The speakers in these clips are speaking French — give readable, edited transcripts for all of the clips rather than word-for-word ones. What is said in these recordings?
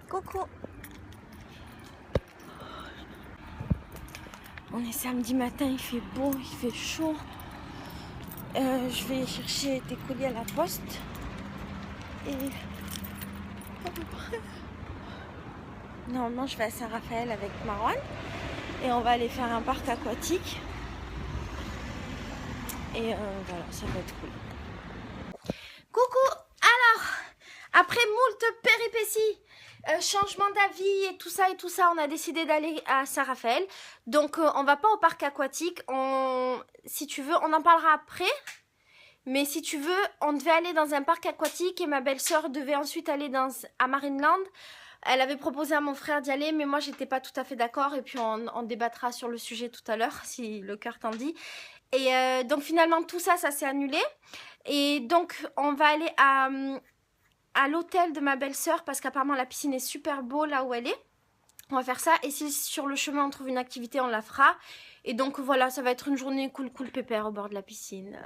Coucou. On est samedi matin, il fait beau, il fait chaud. Je vais chercher des colis à la poste. Et normalement, je vais à Saint-Raphaël avec Marwan. Et on va aller faire un parc aquatique. Et voilà, ça va être cool. Coucou. Alors, après moult péripéties, changement d'avis et tout ça, on a décidé d'aller à Saint-Raphaël. Donc, on va pas au parc aquatique. Si tu veux, on en parlera après. Mais si tu veux, on devait aller dans un parc aquatique et ma belle-sœur devait ensuite aller à Marineland. Elle avait proposé à mon frère d'y aller, mais moi j'étais pas tout à fait d'accord. Et puis on débattra sur le sujet tout à l'heure, si le cœur t'en dit. Et donc finalement tout ça, ça s'est annulé. Et donc on va aller à l'hôtel de ma belle-sœur parce qu'apparemment la piscine est super beau là où elle est. On va faire ça et si sur le chemin on trouve une activité, on la fera. Et donc voilà, ça va être une journée cool pépère au bord de la piscine.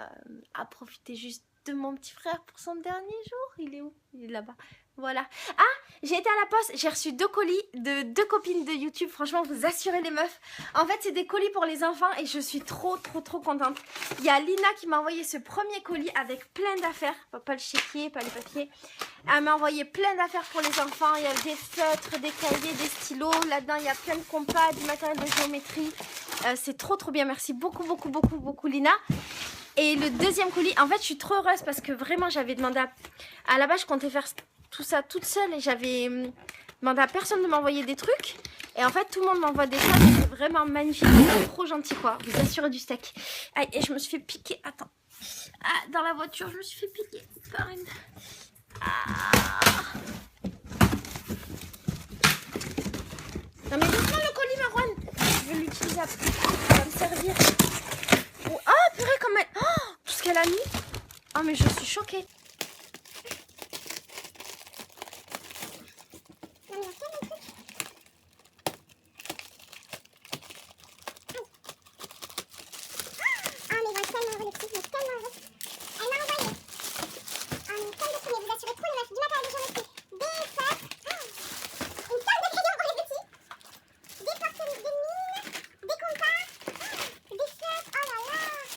À profiter juste de mon petit frère pour son dernier jour. Il est où? Il est là-bas. Voilà. Ah, j'ai été à la poste, j'ai reçu 2 colis de 2 copines de YouTube. Franchement, vous assurez les meufs. En fait, c'est des colis pour les enfants et je suis trop contente. Il y a Lina qui m'a envoyé ce premier colis avec plein d'affaires. Pas le chéquier, pas les papiers. Elle m'a envoyé plein d'affaires pour les enfants. Il y a des feutres, des cahiers, des stylos. Là-dedans, il y a plein de compas, du matériel de géométrie. C'est trop bien. Merci beaucoup Lina. Et le deuxième colis, en fait, je suis trop heureuse parce que vraiment, j'avais demandé à la base, je comptais faire tout ça toute seule et j'avais demandé à personne de m'envoyer des trucs. Et en fait, tout le monde m'envoie des choses. C'est vraiment magnifique. C'est trop gentil, quoi. Vous assurez du steak. Aïe, et je me suis fait piquer. Attends. Ah, dans la voiture, je me suis fait piquer par une... Ah. Non mais doucement le colis Marwan. Je vais l'utiliser après. Ça va me servir. Oh purée comme elle. Oh, tout ce qu'elle a mis. Oh mais je suis choquée.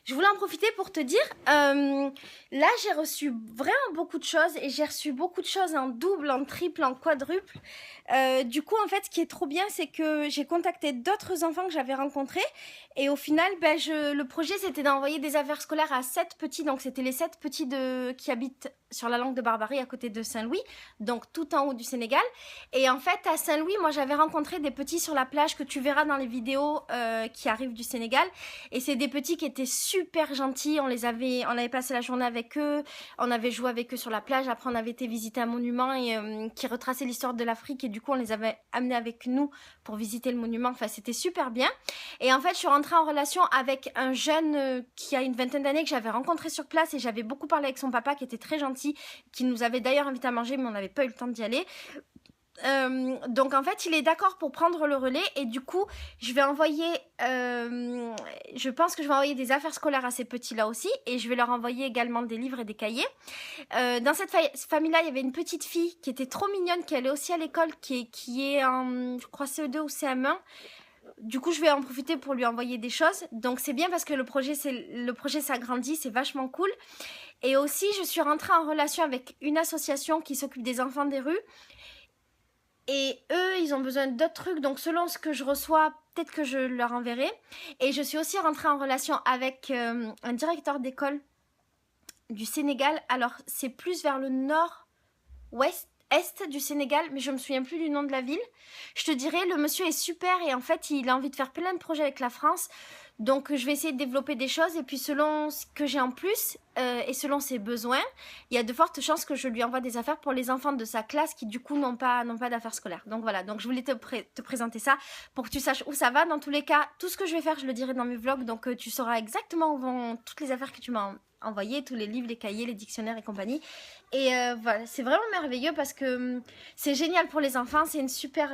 Je voulais en profiter pour te dire, là j'ai reçu vraiment beaucoup de choses et j'ai reçu beaucoup de choses en double, en triple, en quadruple. Du coup en fait ce qui est trop bien c'est que j'ai contacté d'autres enfants que j'avais rencontrés et au final le projet c'était d'envoyer des affaires scolaires à 7 petits, donc c'était les 7 petits qui habitent sur la Langue de Barbarie à côté de Saint-Louis, donc tout en haut du Sénégal. Et en fait à Saint-Louis moi j'avais rencontré des petits sur la plage que tu verras dans les vidéos qui arrivent du Sénégal et c'est des petits qui étaient super gentils, on avait passé la journée avec eux, on avait joué avec eux sur la plage, après on avait été visiter un monument qui retraçait l'histoire de l'Afrique et du coup on les avait amenés avec nous pour visiter le monument, enfin c'était super bien. Et en fait je suis rentrée en relation avec un jeune qui a une vingtaine d'années que j'avais rencontré sur place et j'avais beaucoup parlé avec son papa qui était très gentil, qui nous avait d'ailleurs invité à manger mais on n'avait pas eu le temps d'y aller. Donc en fait il est d'accord pour prendre le relais et du coup je vais envoyer je pense que je vais envoyer des affaires scolaires à ces petits là aussi et je vais leur envoyer également des livres et des cahiers. Dans cette famille là il y avait une petite fille qui était trop mignonne qui allait aussi à l'école qui est en je crois CE2 ou CM1. Du coup je vais en profiter pour lui envoyer des choses, donc c'est bien parce que le projet s'agrandit, c'est vachement cool. Et aussi je suis rentrée en relation avec une association qui s'occupe des enfants des rues. Et eux, ils ont besoin d'autres trucs, donc selon ce que je reçois, peut-être que je leur enverrai. Et je suis aussi rentrée en relation avec un directeur d'école du Sénégal. Alors, c'est plus vers le nord-ouest, est du Sénégal, mais je me souviens plus du nom de la ville. Je te dirais, le monsieur est super et en fait, il a envie de faire plein de projets avec la France. Donc je vais essayer de développer des choses et puis selon ce que j'ai en plus et selon ses besoins, il y a de fortes chances que je lui envoie des affaires pour les enfants de sa classe qui du coup n'ont pas d'affaires scolaires. Donc voilà, donc je voulais te présenter ça pour que tu saches où ça va. Dans tous les cas, tout ce que je vais faire, je le dirai dans mes vlogs, donc tu sauras exactement où vont toutes les affaires que tu m'as envoyées, tous les livres, les cahiers, les dictionnaires et compagnie. Et voilà, c'est vraiment merveilleux parce que c'est génial pour les enfants, c'est une super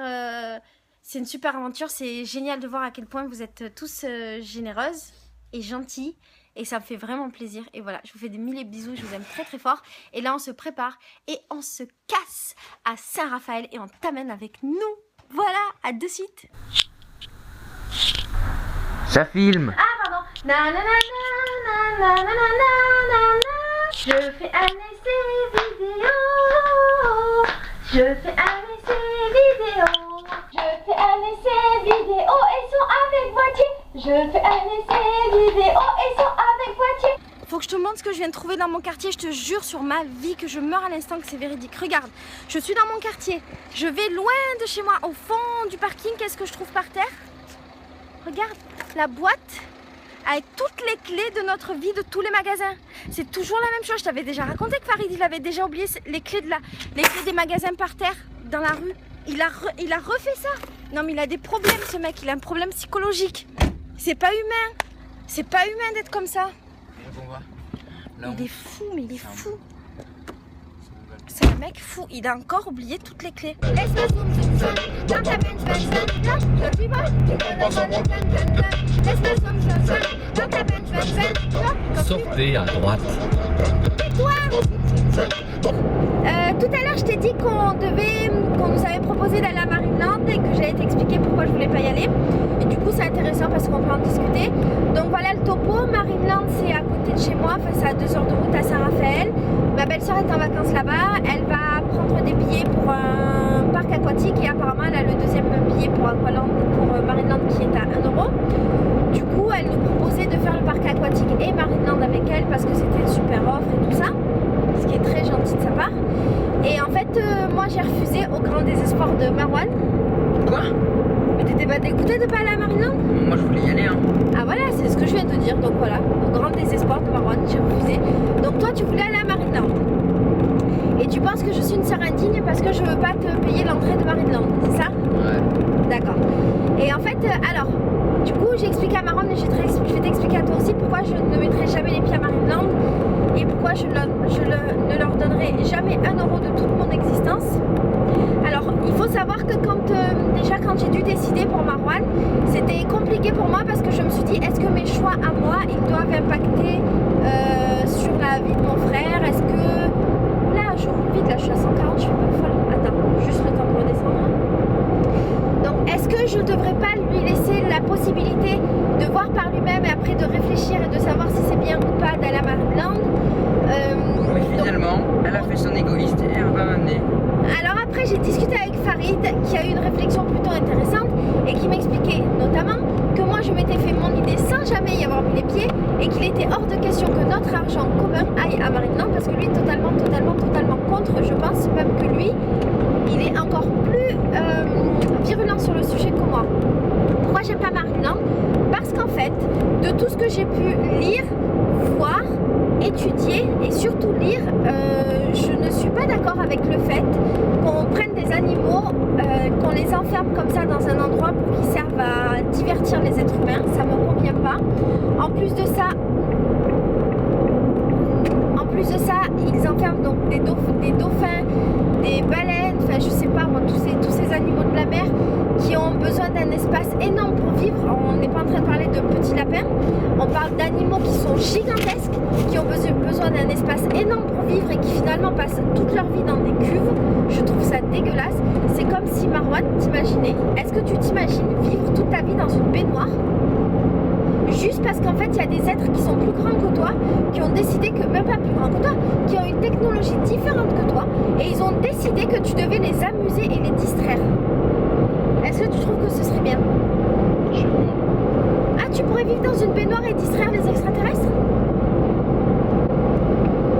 aventure, c'est génial de voir à quel point vous êtes tous généreuses et gentilles et ça me fait vraiment plaisir. Et voilà, je vous fais des milliers de bisous, je vous aime très très fort. Et là on se prépare et on se casse à Saint-Raphaël et on t'amène avec nous. Voilà, à de suite. Ça filme. Ah pardon. Na na na na na na na na na. Je fais un essai vidéo. Je fais un essai vidéo. Je fais un essai vidéo et son avec boîtier. Je fais un essai vidéo et son avec boîtier. Faut que je te montre ce que je viens de trouver dans mon quartier. Je te jure sur ma vie que je meurs à l'instant que c'est véridique. Regarde, je suis dans mon quartier. Je vais loin de chez moi, au fond du parking. Qu'est-ce que je trouve par terre? Regarde, la boîte avec toutes les clés de notre vie, de tous les magasins. C'est toujours la même chose. Je t'avais déjà raconté que Farid, il avait déjà oublié les clés, les clés des magasins par terre, dans la rue. Il a refait ça. Non mais il a des problèmes ce mec, il a un problème psychologique. C'est pas humain. C'est pas humain d'être comme ça. Il est fou, mais il est fou. C'est un mec fou, il a encore oublié toutes les clés. Laisse-moi zoom zoom zoom dans ta bench bench bench. Là, je suis pas, tu peux le voler gan gan gan. Laisse-moi zoom zoom zoom dans ta bench bench bench. Sortez à droite. Tais-toi. Tout à l'heure, je t'ai dit qu'on nous avait proposé d'aller à Marineland et que j'allais t'expliquer pourquoi je voulais pas y aller. Et du coup, c'est intéressant parce qu'on peut en discuter. Donc voilà le topo. Marineland, c'est à côté de chez moi. Enfin, c'est à 2 heures de route à Saint-Raphaël. Ma belle-sœur est en vacances là-bas. Elle va prendre des billets pour un parc aquatique et apparemment, elle a le deuxième billet pour Marineland qui est à 1 euro. Du coup, elle nous proposait de faire le parc aquatique et Marineland avec elle parce que c'était une super offre et tout ça. Ce qui est très gentil de sa part. Et en fait, moi j'ai refusé au grand désespoir de Marwan. Quoi? Mais t'étais pas dégoûté de pas aller à Marineland? Moi je voulais y aller hein. Ah voilà, c'est ce que je viens de dire. Donc voilà, au grand désespoir de Marwan, j'ai refusé. Donc toi tu voulais aller à Marineland. Et tu penses que je suis une sœur indigne parce que je veux pas te payer l'entrée de Marineland, c'est ça? Ouais. D'accord. Et en fait, alors, du coup j'ai expliqué à Marwan et je vais t'expliquer à toi aussi pourquoi je ne mettrai jamais les pieds à Marineland. Et pourquoi je ne leur donnerai jamais 1 euro de toute mon existence. Alors il faut savoir que quand j'ai dû décider pour Marwan, c'était compliqué pour moi parce que je me suis dit est-ce que mes choix à moi ils doivent impacter sur la vie de mon frère? Est-ce que... Là je roule vite, là je suis à 140, je suis pas folle. Attends, juste le temps de redescendre. Donc est-ce que je ne devrais pas lui laisser la possibilité de voir par lui-même et après de réfléchir et de savoir si c'est bien ou pas d'aller à Marineland? Oui, finalement, elle a fait son égoïste et elle va m'amener. Alors après j'ai discuté avec Farid qui a eu une réflexion plutôt intéressante et qui m'expliquait notamment que moi je m'étais fait mon idée sans jamais y avoir mis les pieds et qu'il était hors de question que notre argent commun aille à Marineland parce que lui est totalement contre. Je pense même que lui il est encore plus virulent sur le sujet que moi. Pourquoi j'aime pas Marineland? Parce qu'en fait de tout ce que j'ai pu lire, voir, étudier et surtout lire, je ne suis pas d'accord avec le fait qu'on prenne des animaux, qu'on les enferme comme ça dans un endroit pour qu'ils servent à divertir les êtres humains. Ça me convient pas. En plus de ça, ils enferment donc des dauphins, des baleines, enfin je sais pas moi, tous ces animaux de la mer qui ont besoin d'un espace énorme pour vivre. On n'est pas en train de parler de petits lapins, on parle d'animaux qui sont gigantesques, qui ont besoin d'un espace énorme pour vivre et qui finalement passent toute leur vie dans des cuves. Je trouve ça dégueulasse. C'est comme si Marwan, t'imaginais, est-ce que tu t'imagines vivre toute ta vie dans une baignoire juste parce qu'en fait il y a des êtres qui sont plus grands que toi, qui ont décidé que, même pas plus grands que toi, qui ont une technologie différente que toi et ils ont décidé que tu devais les amuser et les distraire. Est-ce que tu trouves que ce serait bien? Je sais pas. Ah, tu pourrais vivre dans une baignoire et distraire les extraterrestres?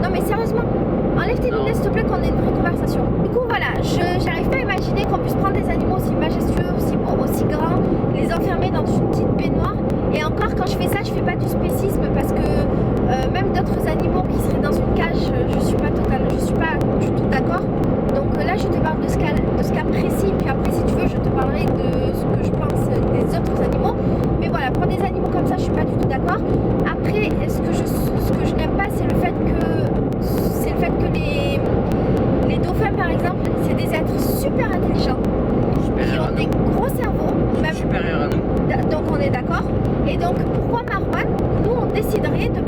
Non mais sérieusement, enlève tes lunettes s'il te plaît qu'on ait une vraie conversation. Du coup voilà, j'arrive pas à imaginer qu'on puisse prendre des animaux aussi majestueux, aussi beaux, aussi grands, les enfermer dans une petite baignoire. Et encore quand je fais ça, je fais pas du spécisme parce que même d'autres animaux qui seraient dans une cage, je suis pas du tout d'accord. Donc là je te parle de ce cas précis, puis après si tu veux je te parlerai de ce que je pense des autres animaux. Mais voilà, pour des animaux comme ça je suis pas du tout d'accord. Après ce que je n'aime pas c'est le fait que les dauphins par exemple c'est des êtres super intelligents qui ont des gros cerveaux, même supérieurs à nous. Donc on est d'accord. Et donc pourquoi Marwan, nous on déciderait de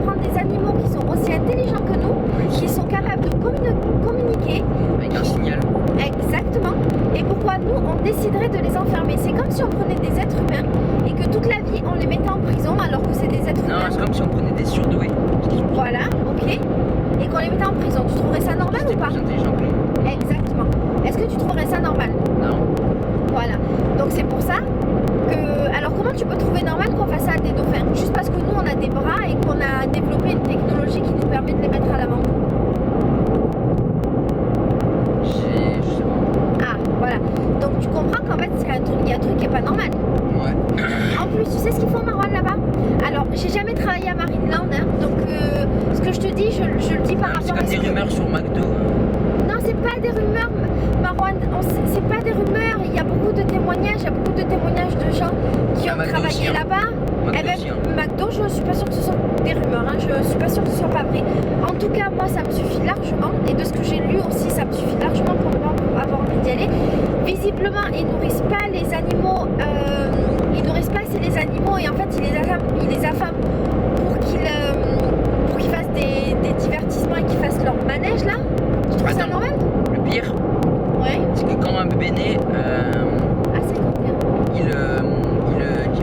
pourquoi nous, on déciderait de les enfermer. C'est comme si on prenait des êtres humains et que toute la vie, on les mettait en prison alors que c'est des êtres Non, humains. c'est comme si on prenait des surdoués. Voilà, ok. Et qu'on les mettait en prison. Tu trouverais ça normal ou pas? Plus intelligent que nous. Exactement. Est-ce que tu trouverais ça normal? Non. Voilà. Donc c'est pour ça que... Alors comment tu peux trouver normal qu'on fasse ça à des dauphins? Juste parce que nous, on a des bras et qu'on a développé une technologie qui nous permet de les mettre à l'avant. Je sais pas. Ah, voilà. Donc tu comprends qu'en fait, il y a un truc qui est pas normal. Ouais. En plus, tu sais ce qu'ils font, Marwan, là-bas? Alors, j'ai jamais travaillé à Marineland, hein, donc ce que je te dis, je le dis par C'est rapport comme à... des rumeurs sur McDo. Non, c'est pas des rumeurs, Marwan, c'est pas des rumeurs, il y a beaucoup de témoignages, de gens qui ont McDo travaillé aussi, hein. là-bas. McDo Eh ben, aussi, hein. McDo, je suis pas sûre que ce soit des rumeurs, hein, je suis pas sûre que ce soit pas vrai. En tout cas, moi, ça me suffit largement, et de ce que j'ai lu aussi, ça me suffit largement pour avoir envie d'y aller. Visiblement, ils nourrissent pas les animaux, ils nourrissent pas assez les animaux, et en fait, ils les affament pour qu'ils fassent des divertissements et qu'ils fassent leur manège, là. Tu trouves ça Attends. normal? Le pire, Ouais. c'est que quand un bébé naît, Ah, 51.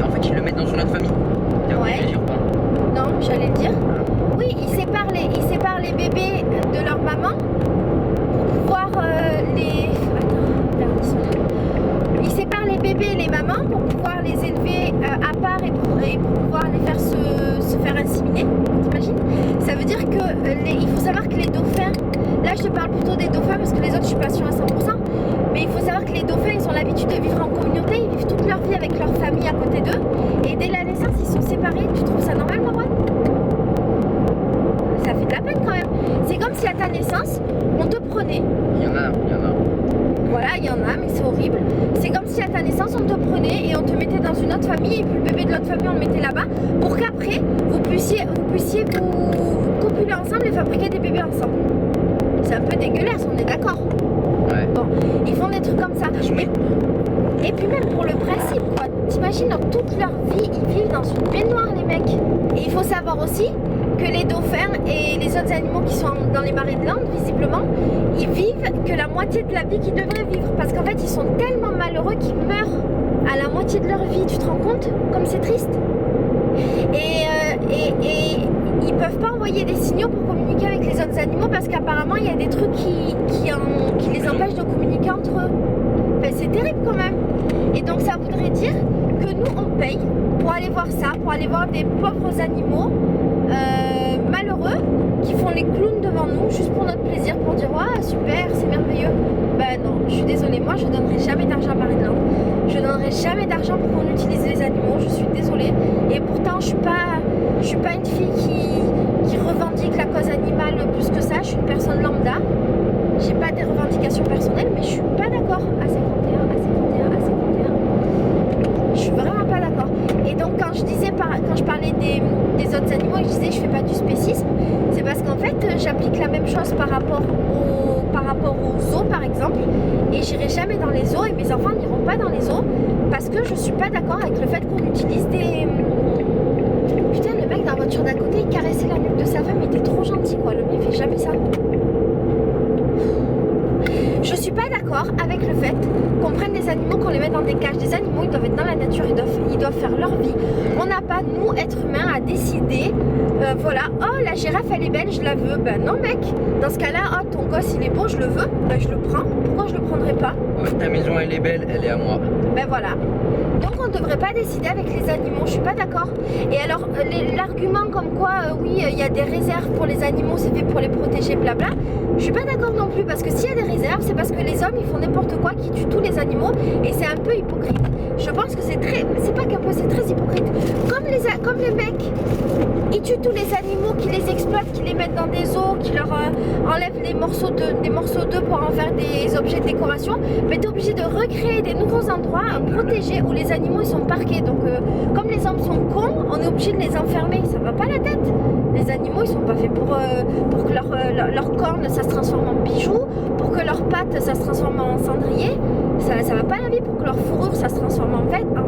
en fait, ils le mettent dans une autre famille. T'as Ouais. oublié de dire quoi? Non, j'allais le dire. Oui, ils séparent les bébés de leur maman pour pouvoir les... Attends, merde, ils séparent les bébés et les mamans pour pouvoir les élever à part et pour pouvoir les faire se faire inséminer. T'imagines? Ça veut dire que il faut savoir que les dauphins, là je te parle plutôt des dauphins parce que les autres je suis pas sûre à 100%, mais il faut savoir que les dauphins ils ont l'habitude de vivre en communauté, ils vivent toute leur vie avec leur famille à côté d'eux et dès la naissance ils sont séparés. Tu trouves ça normal, Marwan? Ça fait de la peine quand même. C'est comme si à ta naissance on te prenait. Il y en a. Voilà, il y en a, mais c'est horrible. C'est comme si à ta naissance, on te prenait et on te mettait dans une autre famille, et puis le bébé de l'autre famille, on le mettait là-bas, pour qu'après, vous puissiez vous copuler ensemble et fabriquer des bébés ensemble. C'est un peu dégueulasse, on est d'accord. Ouais. Bon, ils font des trucs comme ça. Et puis même pour le principe, quoi. T'imagines, dans toute leur vie, ils vivent dans une baignoire, les mecs. Et il faut savoir aussi que les dauphins et les autres animaux qui sont dans les marais de Land, visiblement, ils vivent que la moitié de la vie qu'ils devraient vivre. Parce qu'en fait, ils sont tellement malheureux qu'ils meurent à la moitié de leur vie. Tu te rends compte comme c'est triste? Et ils peuvent pas envoyer des signaux pour communiquer avec les autres animaux parce qu'apparemment, il y a des trucs qui les empêchent de communiquer entre eux. Enfin, c'est terrible quand même. Et donc, ça voudrait dire que nous, on paye pour aller voir ça, pour aller voir des pauvres animaux malheureux qui font les clowns devant nous juste pour notre plaisir, pour dire ouais super, c'est merveilleux. Ben non, je suis désolée, moi je donnerai jamais d'argent à Marineland. Je donnerai jamais d'argent pour qu'on utilise les animaux, je suis désolée. Et pourtant je suis pas une fille qui revendique la cause animale plus que ça, je suis une personne lambda. J'ai pas des revendications personnelles, mais je suis pas d'accord à 51, à 51, à 51. Je suis vraiment pas d'accord. Et donc quand je parlais des autres animaux et je disais je fais pas du spécisme, c'est parce qu'en fait j'applique la même chose par rapport aux zoos par exemple, et j'irai jamais dans les zoos et mes enfants n'iront pas dans les zoos parce que je suis pas d'accord avec le fait qu'on utilise des... Putain, le mec dans la voiture d'à côté il caressait la nuque de sa femme, il était trop gentil quoi, le mec fait jamais ça. Je suis pas d'accord avec le fait qu'on prenne des animaux, qu'on les mette dans des cages. Des animaux, ils doivent être dans la nature, ils doivent faire leur vie. On n'a pas, nous, êtres humains, à décider, voilà, oh la girafe elle est belle, je la veux. Ben non mec, dans ce cas-là, oh ton gosse il est beau, je le veux, ben je le prends. Pourquoi je le prendrais pas? Ouais, ta maison elle est belle, elle est à moi. Ben voilà. Donc on ne devrait pas décider avec les animaux, je suis pas d'accord. Et alors l'argument comme quoi oui il y a des réserves pour les animaux, c'est fait pour les protéger, blabla, je suis pas d'accord non plus parce que s'il y a des réserves, c'est parce que les hommes ils font n'importe quoi, qui tuent tous les animaux et c'est un peu hypocrite. Je pense que c'est pas qu'un peu, c'est très hypocrite. Comme les mecs, ils tuent tous les animaux, qui les exploitent, qui les mettent dans des eaux, qui leur enlèvent des morceaux d'œufs pour en faire des objets de décoration, mais tu es obligé de recréer des nouveaux endroits protégés où les animaux ils sont parqués. Donc comme les hommes sont cons, on est obligé de les enfermer. Ça va pas la tête. Les animaux ils sont pas faits pour que leur corne ça se transforme en bijoux, pour que leurs pattes ça se transforme en cendrier. Ça va pas la vie, pour que leur fourrure ça se transforme en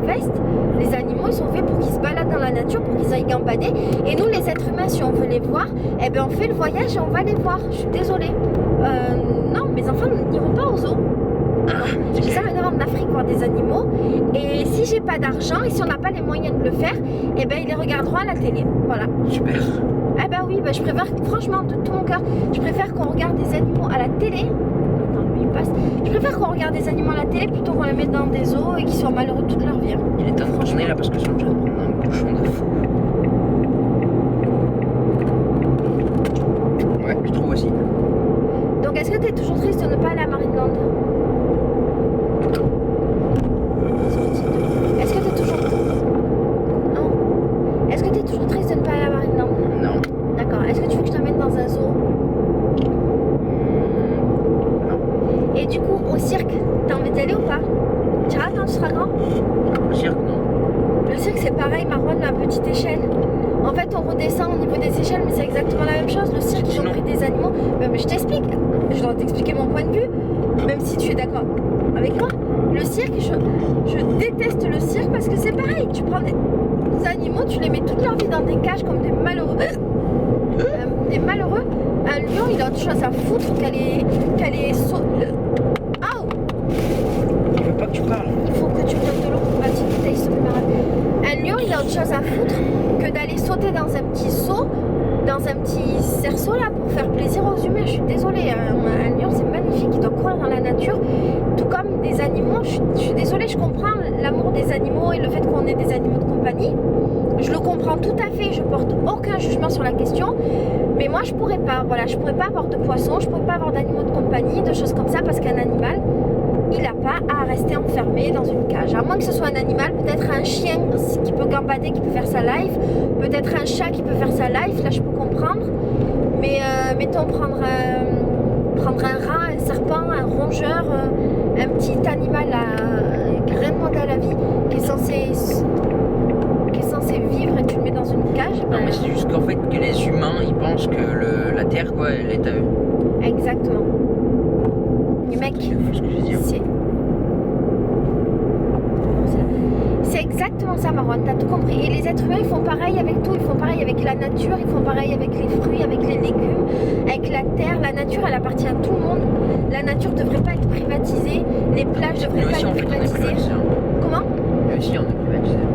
veste. Les animaux ils sont faits pour qu'ils se baladent dans la nature, pour qu'ils aillent gambader. Et nous les êtres humains, si on veut les voir, eh ben on fait le voyage et on va les voir. Je suis désolée. Non, mes enfants n'iront pas aux zoos. Ah, Ça m'énerve j'ai pas d'argent et si on n'a pas les moyens de le faire, eh ben ils les regarderont à la télé. Voilà. Super. Ah bah oui, bah je préfère, franchement, de tout mon cœur, je préfère qu'on regarde des animaux à la télé. Attends, lui il passe. Je préfère qu'on regarde des animaux à la télé plutôt qu'on les mette dans des zoos et qu'ils soient malheureux toute leur vie. Il est temps de tourner là parce que je suis en train de prendre un bouchon de fou. Ouais, je trouve aussi. Donc est-ce que tu es toujours triste de ne pas aller à Marineland? Est-ce que tu es toujours... Non. Est-ce que tu es toujours triste de ne pas aller à Marineland? Non. D'accord. Est-ce que tu veux que je t'emmène dans un zoo? Non. Et du coup, au cirque, t'as envie d'y aller ou pas? Tu iras quand tu seras grand? Le cirque, non. Le cirque, c'est pareil, Marwan, mais à petite échelle. En fait, on redescend au niveau des échelles, mais c'est exactement la même chose. Le cirque, ils ont pris des animaux. Mais je t'explique. Je dois t'expliquer mon point de vue, même si tu es d'accord avec moi. Le cirque, je déteste le cirque parce que c'est pareil. Tu prends des animaux, tu les mets toute leur vie dans des cages comme des malheureux. Des malheureux. Un lion, il a autre chose à foutre qu'aller Aouh! Il veut pas que tu parles. Il faut que tu me donnes de l'eau. Vas-y, bouteille, s'il te plaît, Marwan. Un lion, il a autre chose à foutre que d'aller sauter dans un petit seau, dans un petit cerceau là pour faire plaisir aux humains. Je suis désolée, un lion c'est magnifique, il doit courir dans la nature, tout comme des animaux. Je suis désolée, je comprends l'amour des animaux et le fait qu'on ait des animaux de compagnie. Je le comprends tout à fait, je porte aucun jugement sur la question, mais moi je pourrais pas, voilà, je pourrais pas avoir de poissons, je pourrais pas avoir d'animaux de compagnie, de choses comme ça, parce qu'un animal, il n'a pas à rester enfermé dans une cage. À moins que ce soit un animal, peut-être un chien qui peut gambader, qui peut faire sa life, peut-être un chat qui peut faire sa life, là je peux comprendre. Mais mettons prendre un rat, un serpent, un rongeur, un petit animal qui n'a rien demandé à la vie, qui est censé vivre et tu le mets dans une cage. Non, mais c'est juste qu'en fait que les humains ils pensent que la Terre quoi elle est à eux. Exactement. Les mecs, c'est exactement ça, Marwan, t'as tout compris. Et les êtres humains, ils font pareil avec tout, ils font pareil avec la nature, ils font pareil avec les fruits, avec les légumes, avec la terre. La nature, elle appartient à tout le monde. La nature devrait pas être privatisée, les plages devraient pas être privatisées. Comment? Nous aussi on est privatisés.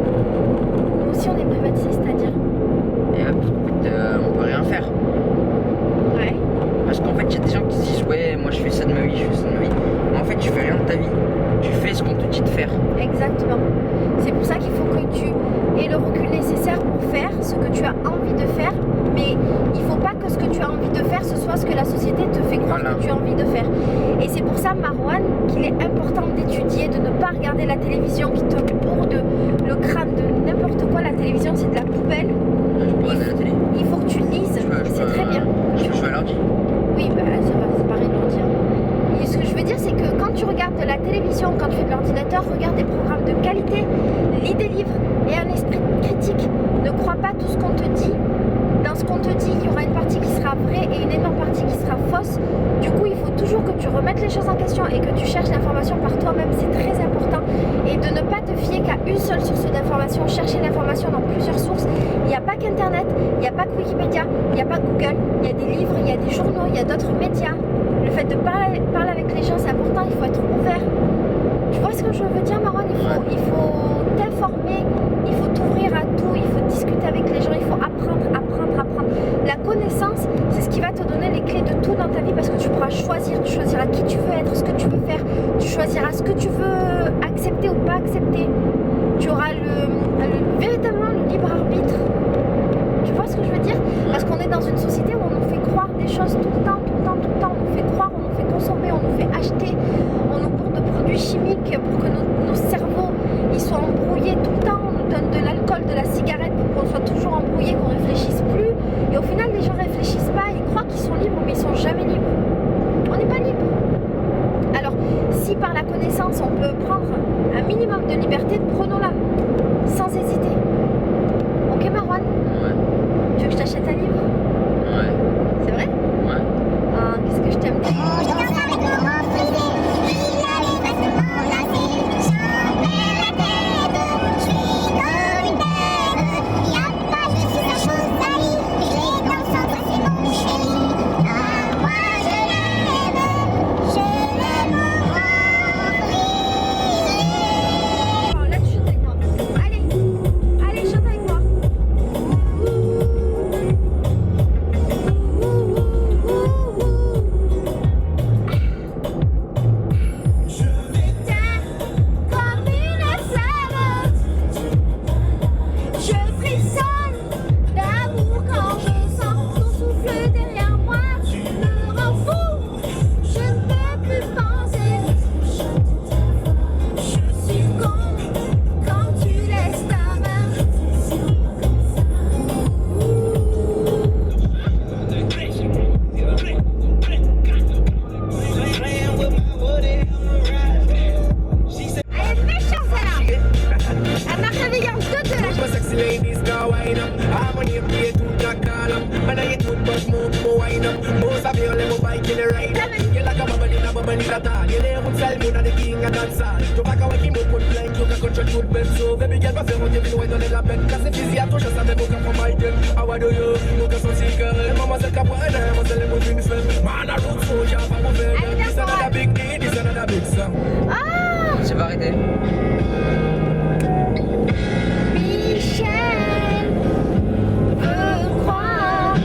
Nous aussi on est privatisés, c'est-à-dire? Et hop, on peut rien faire. Ouais. Parce qu'en fait, il y a des gens qui se disent ouais, moi je fais ça de ma vie, je fais ça de ma vie. Mais en fait, tu fais rien de ta vie. Tu fais ce qu'on te dit de faire. Exactement. C'est pour ça qu'il faut que tu aies le recul nécessaire pour faire ce que tu as envie de faire. Mais il ne faut pas que ce que tu as envie de faire, ce soit ce que la société te fait croire que tu as envie de faire. Et c'est pour ça, Marwan, qu'il est important d'étudier, de ne pas regarder la télévision qui te bourre le crâne de n'importe quoi. La télévision, c'est de la poubelle. Il faut que tu lises. C'est très bien. Je joue à l'ordi. Oui, bah, ça va, c'est pareil l'ordi. Et ce que je veux dire, c'est que quand tu regardes de la télévision, quand tu fais de l'ordinateur, regarde des programmes de qualité, lis des livres et un esprit critique. Ne crois pas tout ce qu'on te dit. Dans ce qu'on te dit, il y aura une partie qui sera vraie et une énorme partie qui sera fausse. Du coup, il faut toujours que tu remettes les choses en question et que tu cherches l'information par toi-même. C'est très important. Et de ne pas te fier qu'à une seule source d'information. Chercher l'information dans plusieurs sources. Il n'y a pas qu'Internet, il n'y a pas que Wikipédia, il n'y a pas que Google. Il y a des livres, il y a des journaux, il y a d'autres médias. Le fait de parler avec les gens, c'est important. Il faut être ouvert. Tu vois ce que je veux dire, Marwan? Il faut t'informer, il faut t'ouvrir à tout, il faut discuter avec les gens, il faut apprendre. La connaissance, c'est ce qui va te donner les clés de tout dans ta vie parce que tu pourras choisir, tu choisiras qui tu veux être, ce que tu veux faire, tu choisiras ce que tu veux accepter ou pas accepter. Tu auras véritablement le libre arbitre. Tu vois ce que je veux dire? Parce qu'on est dans une société où on nous fait croire des choses tout le temps. On nous fait croire, on nous fait consommer, on nous fait acheter, on nous bourre de produits chimiques pour que nos cerveaux ils soient embrouillés tout le temps. On nous donne de l'alcool, de la cigarette pour qu'on soit toujours embrouillés, qu'on réfléchisse plus. Et au final, les gens réfléchissent pas, ils croient qu'ils sont libres, mais ils sont jamais libres. On n'est pas libre. Alors, si par la connaissance, on peut prendre un minimum de liberté, prenons-la, sans hésiter. Ok, Marwan? Ouais. Tu veux que je t'achète un livre? Ouais. C'est vrai? Ouais. Ah, qu'est-ce que je t'aime. C'est pas arrêté. Michel veut croire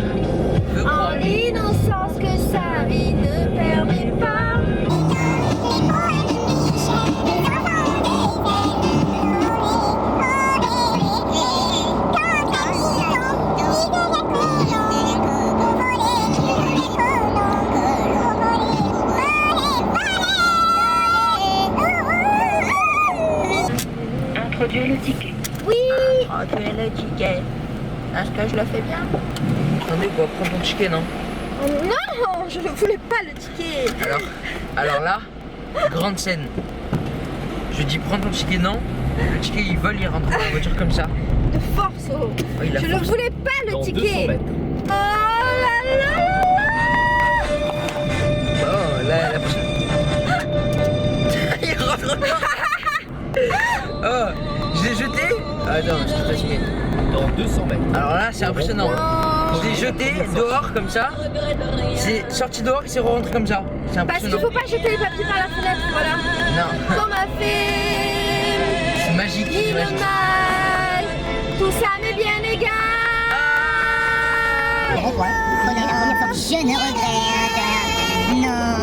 en l'innocence que sa vie ne permet pas. Introduire le ticket. Oui. Introduire le ticket. Est-ce que je le fais bien? Attendez quoi, prends ton ticket non? Non, je ne voulais pas le ticket. Alors là, grande scène. Je dis prends ton ticket non. Le ticket il vole, il rentre dans la voiture comme ça. De force, oh. Oh, il a Je ne force. voulais pas le Dans ticket. 200 mètres. Oh là là là. Oh là, la prochaine. Il rentre encore. Oh, je l'ai jeté. Attends, je te fasse mieux. Dans 200 mètres. Alors là, c'est impressionnant. Je l'ai jeté dehors comme ça. C'est sorti dehors et c'est rentré comme ça. C'est Parce qu'il impressionnant. faut pas jeter les papiers par la fenêtre, voilà. Non, Comme a fait c'est magique. C'est magique. mal. Tout ça m'est bien égal. Prenez la première sorte. Je ne regrette rien. Non.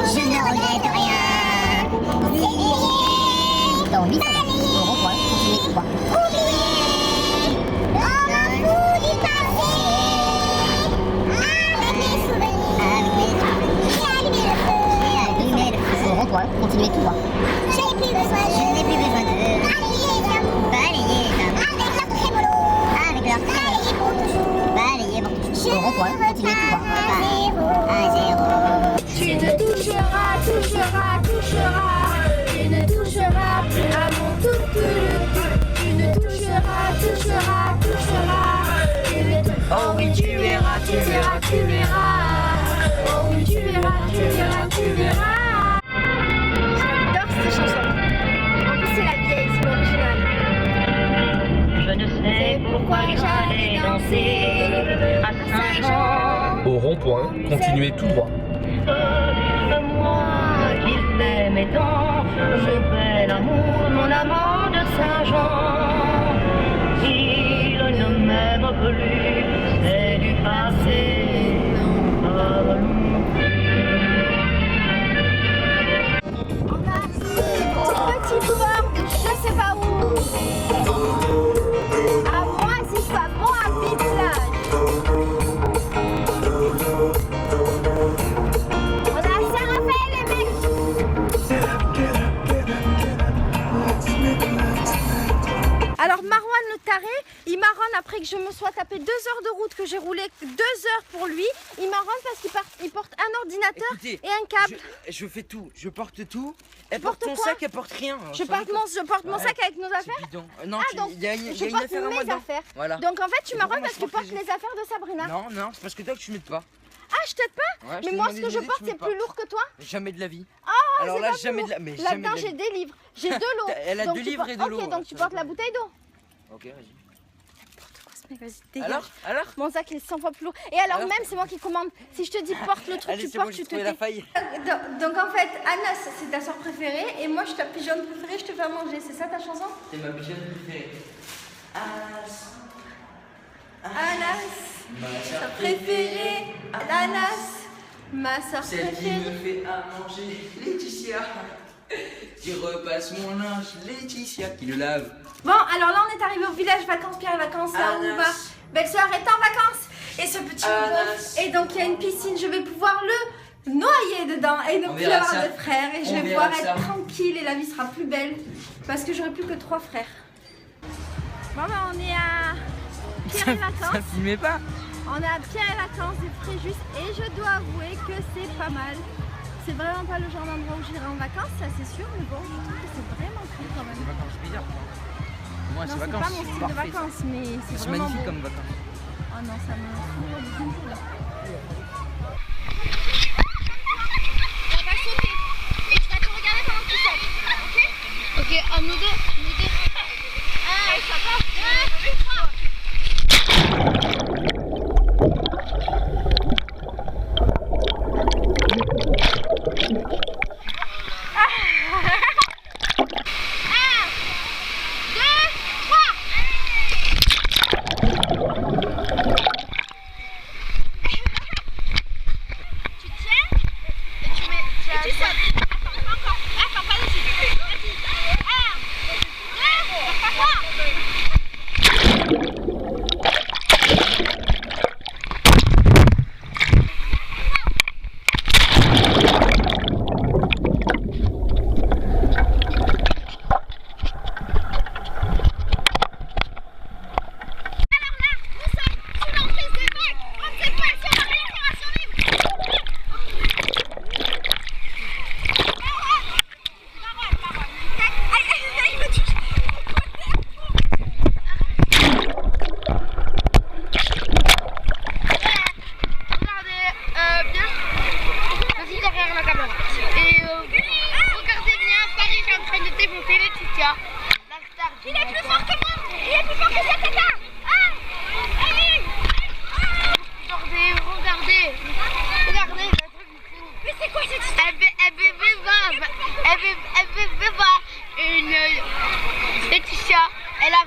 Je ne regrette rien. Dans 800 mètres. Au rond-point, continuez tout droit. Oubliez. On m'en fout du passé. Avec mes souvenirs. Avec mes souvenirs. J'ai allumé le feu. J'ai allumé le feu. Au rond-point, continuez tout droit. Je n'ai plus besoin de balayer les amours. Avec leur trémolo. Avec leur trémolo. Balayer pour toujours. Au rond-point, continuez tout droit. À zéro. Tu ne toucheras, toucheras, toucheras. Tu ne toucheras plus à mon tout. Tu ne toucheras, toucheras, toucheras. Tu ne tou- Oh oui, tu verras, tu verras, tu verras. Oh oui, tu verras, tu verras, tu verras. J'adore cette chanson. En plus, c'est la vieille, c'est l'original. Je ne sais pourquoi j'allais danser à Saint-Jean. Au rond-point, continuez tout droit. Moi qui l'aimais tant, je fais l'amour, mon amant de Saint-Jean. Il ne m'aime plus, c'est du passé. On arrive au petit port de je sais pas où. À moi, c'est pas bon à Village. On a Saint-Raphaël, les mecs. Alors Marwan le taré, il m'arronne après que je me sois tapé 2 heures de route, que j'ai roulé 2 heures pour lui. Il m'arronne parce qu'il porte un ordinateur Écoutez, et un câble. je fais tout, je porte tout. Elle portes porte ton quoi sac, elle porte rien. Je porte mon Ouais. sac avec nos C'est affaires. bidon. Non, Ah, donc, il y a une je porte affaire à moi mes dedans. affaires. Voilà. Donc en fait, tu Et m'arronnes pourquoi parce que tu moi, portes je porte les affaires de Sabrina. Non, non, c'est parce que toi que tu m'aides pas. Ah, je t'aide pas. Ouais, Mais t'ai moi, demandé ce que je d'aider, porte, tu c'est m'aides plus pas. lourd que toi. Jamais de la vie. Oh, Alors c'est là, pas jamais plus de la. Mais lourd. jamais Là-dedans, de j'ai la vie. 2 livres. J'ai 2 lots. Elle a Donc 2 tu livres et portes- 2 lots. Ok, donc tu portes la bouteille d'eau. Ok, vas-y. Mec, vas-y, dégage. Alors Mon sac il est 100 fois plus lourd. Et alors, Alors même, c'est moi qui commande. Si je te dis porte le truc, Allez, tu c'est bon, portes, j'ai tu te trouvé la tais. faille. Donc en fait, Anas, c'est ta soeur préférée. Et moi, je suis ta pigeonne préférée, je te fais à manger. C'est ça ta chanson? C'est ma pigeonne préférée. Anas, Ma soeur préférée. Anas, ma soeur Celle qui me préférée. fait à manger, Laetitia. Qui repasse mon linge, Laetitia. Qui le lave. Bon, alors là, on est arrivé au village vacances, Pierre et vacances, là où on Anas. va. Belle-sœur est en vacances. Et ce petit Anas. bonbon. Et donc, il y a une piscine, je vais pouvoir le noyer dedans et ne On plus verra avoir ça. de frères. Et je On vais verra pouvoir ça. être tranquille et la vie sera plus belle. Parce que j'aurai plus que 3 frères. Bon, bah, on est à Pierre et Ça vacances. filmait pas. On est à Pierre et vacances de Fréjus. Et je dois avouer que c'est pas mal. C'est vraiment pas le genre d'endroit où j'irai en vacances, ça c'est sûr. Mais bon, je trouve que c'est vraiment cool quand même. Moi, Non, c'est c'est pas vacances. mon style de Parfait. vacances, mais c'est C'est vraiment magnifique beau. comme vacances. Oh non, ça me... On va sauter. Et tu vas te regarder pendant que tu sautes. Ok? Ok, à nous deux. Nous deux. Ah, ça va.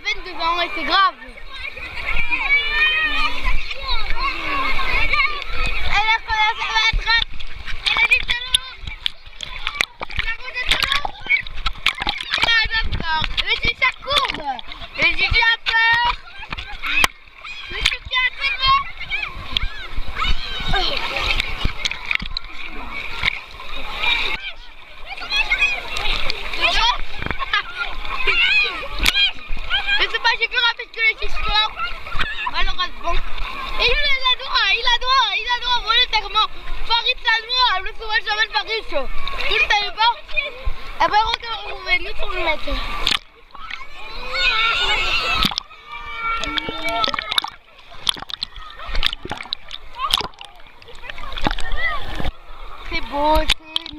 22 ans et c'est grave. Elle a commencé à battre. Elle a dit salut. La route est salut. Ah d'accord. Le chicha courbe. Le chicha a peur. Le chicha a très peur. Je sais pas, j'ai plus rapide que les chichas. Malheureusement. Et il adore volontairement Farid Salmour, le sauvage s'appelle Farid. Vous ne savez pas? Eh ben regarde, on va nous sur le mettre. C'est beau, c'est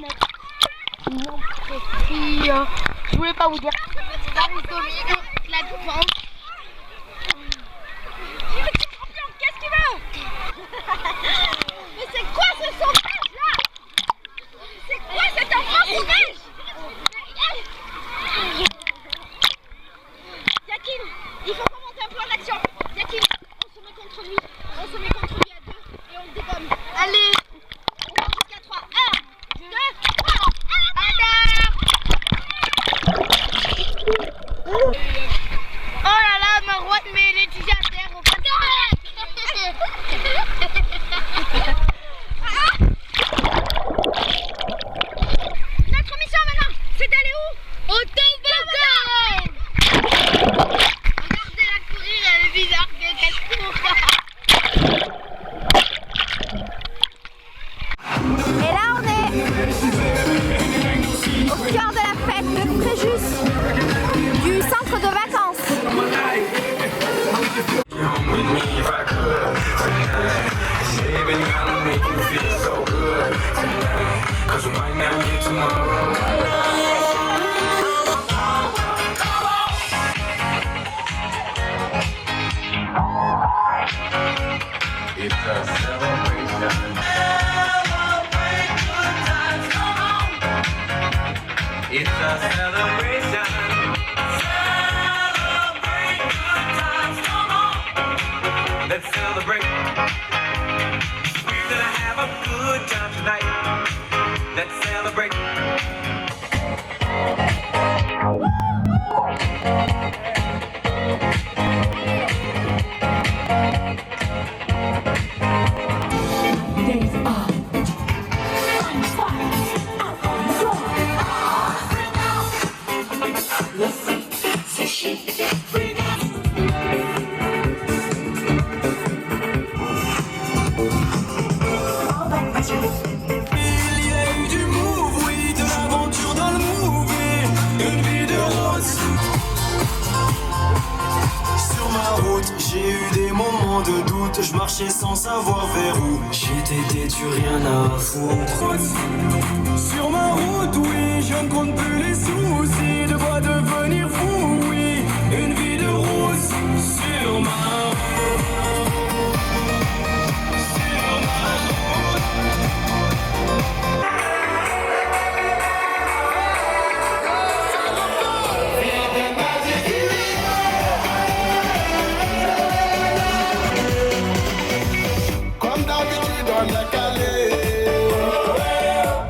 notre fille. Je voulais pas vous dire. Paris domine la défense. Qu'est-ce qu'il veut? Mais c'est quoi ce sauvage là? C'est quoi cet enfant sauvage? Yakin, il faut commenter un plan d'action. Yakin, on se met contre lui. On se met contre lui à deux et on le dégomme. Allez, on compte jusqu'à 3. 1, 2, 3. Oh là là, Marouane, mais les tiges à terre, on va Notre mission maintenant, c'est d'aller où? Au toboggan. Regardez-la courir, elle est bizarre, qu'elle court. Et là, on est au cœur de la fête de Fréjus, du centre de vacances. It's a celebration. Celebrate good times, come on. Let's celebrate. We're gonna have a good time tonight. Let's celebrate. route, je marchais sans savoir vers où. J'étais têtu, rien à foutre. Sur ma route, oui, je ne compte plus les soucis. De quoi devenir fou, oui. Une vie de rousse sur ma route. Sur ma route. Comme d'habitude on est calé.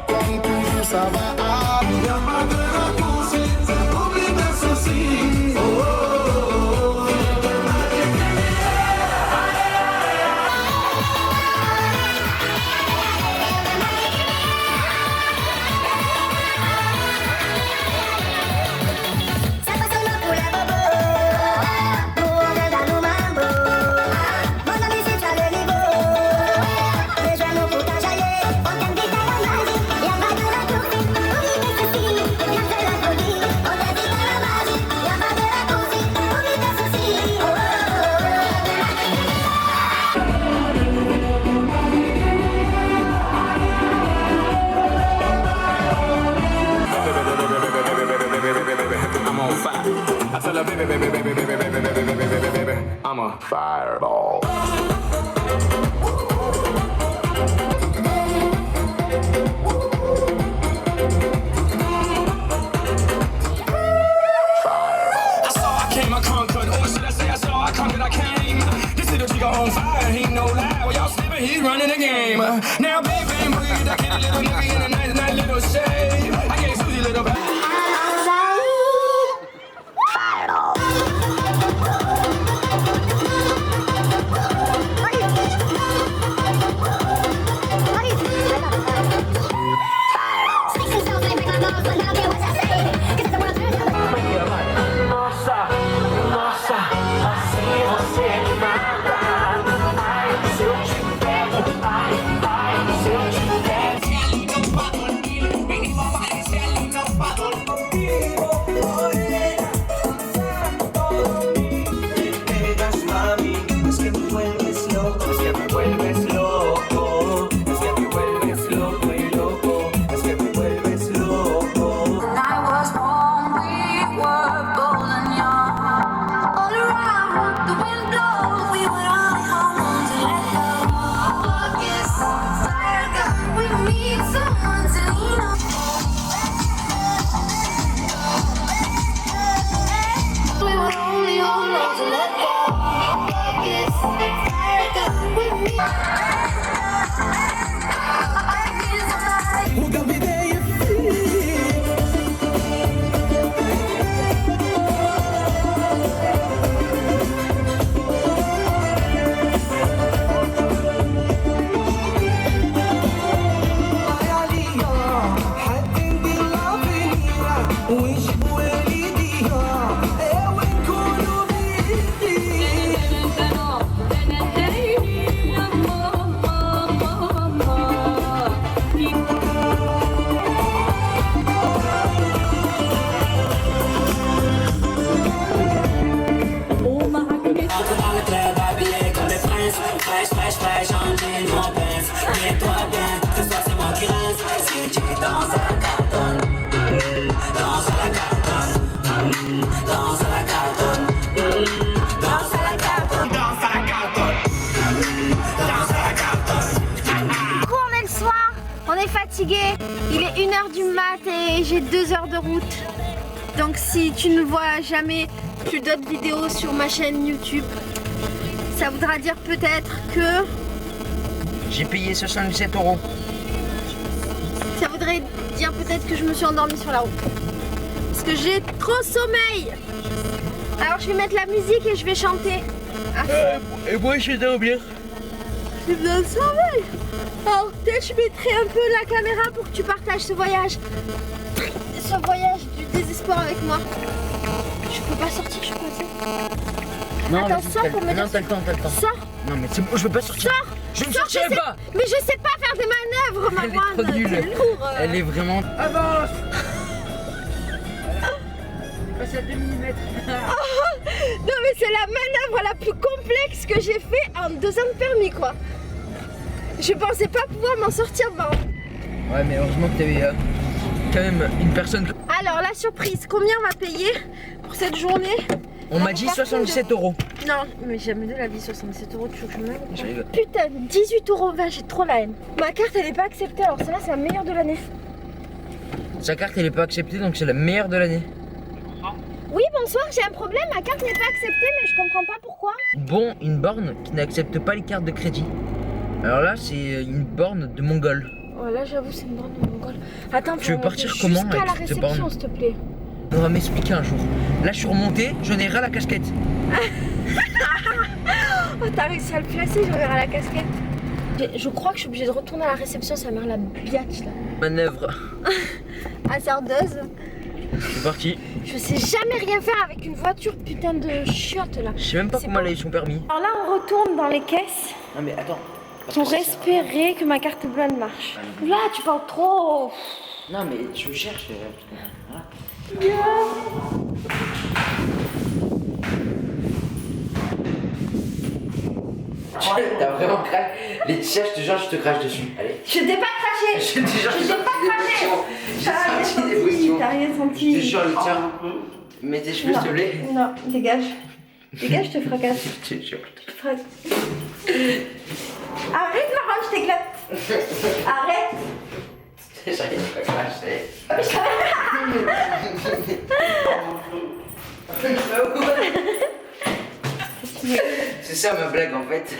Comme toujours ça va. Y'a pas de raccourci, oublie tes soucis. Oh, oh, oh, oh. Ça passe seulement pour la bobo. Pour un dans nos mambo. Mon ami, si tu as le niveau. Rejoins-nous pour t'enjailler. On t'aime vite à la magie. Y'a pas de raccourci. Oublie tes soucis. Viens faire la folie. On t'aime vite à la magie. Y'a pas de raccourci. Oublie tes soucis. Oh, oh, I'm on fire. I tell her, baby, baby, baby, baby, baby, baby, baby, baby, baby, I'm a fireball. I saw I came, I conquered. Or should I say I saw I conquered, I came. This little chick on fire, he no lie. Well, y'all slipping, he running the game. Now, big bang, boogie, I get a little nigga in a nice, nice little shade. I gave Susie a little back. Il est 1h du mat et j'ai 2 heures de route. Donc si tu ne vois jamais plus d'autres vidéos sur ma chaîne YouTube, ça voudra dire peut-être que... J'ai payé 77 €. Ça voudrait dire peut-être que je me suis endormie sur la route. Parce que j'ai trop sommeil. Alors je vais mettre la musique et je vais chanter. Et moi je dors bien. J'ai besoin de sommeil. Alors peut-être je mettrai un peu la caméra pour que tu partages ce voyage. Ce voyage du désespoir avec moi. Je peux pas sortir, je suis coincée. Non, attends, sors pour me dire. Non, t'as le temps, t'as le temps. Sors. Non mais c'est bon, je veux pas sortir. Sors. Je ne sortirai pas. Mais je sais pas faire des manœuvres, Elle est Marwan. trop nulle. C'est lourd. Elle est vraiment... Avance. Passe à 2 mm. Non mais c'est la manœuvre la plus complexe que j'ai fait en 2 ans de permis quoi. Je pensais pas pouvoir m'en sortir ben. Ouais, mais heureusement que t'avais quand même une personne. Alors la surprise, combien on va payer pour cette journée? On m'a dit 77 €. Non, mais jamais de la vie 67 €, tu veux que je me lève? Je rigole. Putain, 18,20 €, j'ai trop la haine. Ma carte elle est pas acceptée, alors celle-là c'est la meilleure de l'année. Sa carte elle est pas acceptée donc c'est la meilleure de l'année. Oui, bonsoir, j'ai un problème, ma carte n'est pas acceptée, mais je comprends pas pourquoi. Bon, une borne qui n'accepte pas les cartes de crédit. Alors là, c'est une borne de mongol. Oh là, j'avoue, c'est une borne de mongol. Attends, Tu veux faut partir remonter comment jusqu'à la avec cette réception, borne? s'il te plaît. On va m'expliquer un jour. Là, je suis remonté, j'en ai ras la casquette. Oh, t'as réussi à le placer, je verrai la casquette. Je crois que je suis obligée de retourner à la réception, ça m'a l'air la biatch là. Manœuvre. Hasardeuse. C'est parti. Je sais jamais rien faire avec une voiture putain de chiotte là. Je sais même pas C'est comment bon. elle a eu son permis. Alors là, on retourne dans les caisses Non mais attends. pour espérer que ma carte bleue elle marche. Là, tu parles trop. Non mais je cherche. T'as vraiment craqué. Laetitia, je te jure, je te crache dessus. Allez. Je t'ai pas craché. Je te jure, Je t'ai pas craché. J'ai T'as rien senti des senti. émotions. T'as rien Je te senti. jure, Laetitia. Mets tes cheveux, s'il te plaît. Non, dégage. Dégage, je te fracasse. Je te jure. Je te fracasse. Arrête, Laurent, je t'éclate. Arrête. J'arrive pas à cracher. C'est ça ma blague en fait.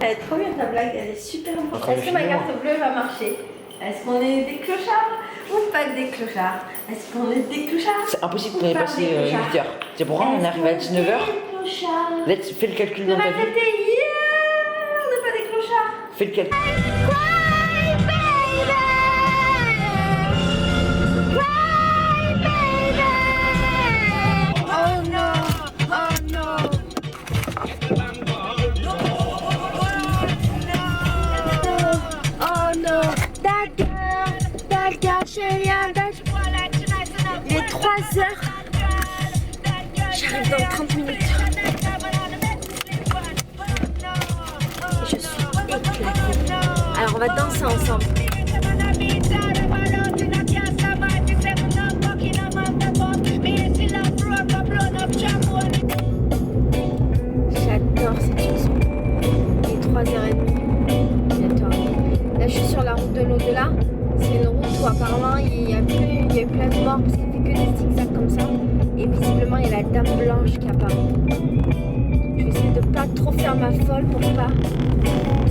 Elle est trop bien ta blague, elle est super importante. Est-ce que ma carte bleue va marcher? Est-ce qu'on est des clochards ou pas des clochards? Est-ce qu'on est des clochards? C'est impossible ou qu'on ait pas passé des clochards? 8h. C'est pourquoi on arrive à 19h. Let's fais le calcul Ne dans ta pas vie. fêter, yeah, on n'est pas des clochards. Fais le calcul. Oh no, oh no. Oh no, that girl, chérie, il est 3 heures. J'arrive dans 30 minutes. Je suis éclatée. Alors on va danser ensemble. J'adore cette chanson. Il est 3h30. J'adore. Là je suis sur la route de l'au-delà. C'est une route où apparemment il y a eu plein de morts parce qu'il fait que des zigzags comme ça. Et visiblement il y a la dame blanche qui apparaît. Je vais essayer de pas trop faire ma folle pour pas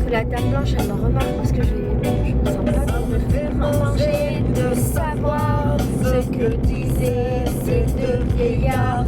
que la dame blanche elle me remarque parce que je me sens pas de me faire manger, de savoir ce que disaient ces deux vieillards.